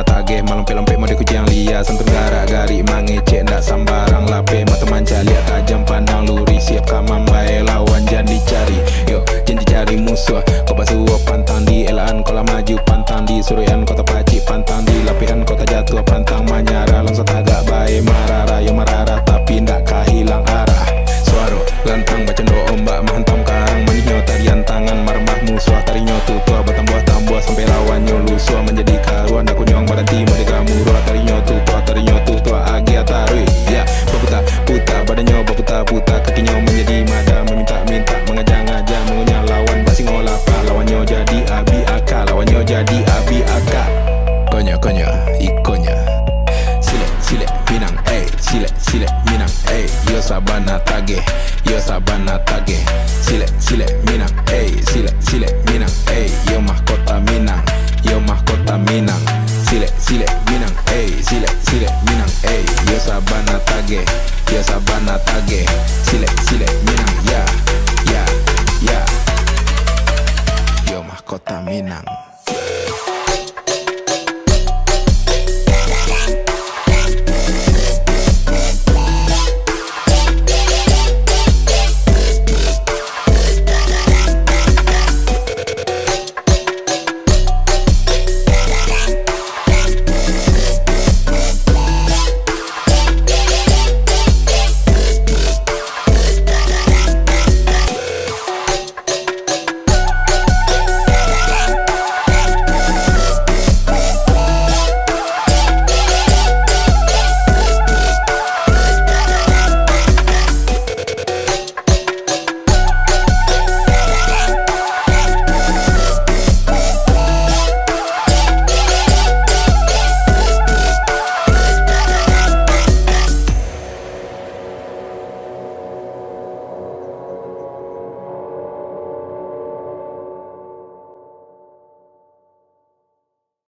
tage. Malompe-lompe mode kucing liar, sentuh garak-gari mangecek ndak sambarang lape. Mata manca lihat tajam pandang luri, siap kamam bae lawan jangan dicari. Yo janji cari musuh, kau basuh pantang di elaan kola maju pantang di surian kota paci pantang di lapihan kota jatuh pantang manyara langsung tagak bae marara yo marara tapi ndak kahilang arah. Suaro lantang bacendo ombak mahantam karang manihyo tarian tangan marmah musuh tarinyo tutua bertambah-tambah sampai lawannya lusuh menjadi karuan aku nyong berhenti mau digramuro tarinyo tutua agi atarui ya baputa puta badannya baputa kakinya menjadi mada meminta-minta mengajang-ajang mengunyah lawan basing olapa lawannya jadi abi aka lawannya jadi abi aka konya ikonya sile minang sile minang yo sabana tage sile minang sile minang yo mahkota minang sile minang sile minang yo sabana tage sile minang ya yo mahkota minang.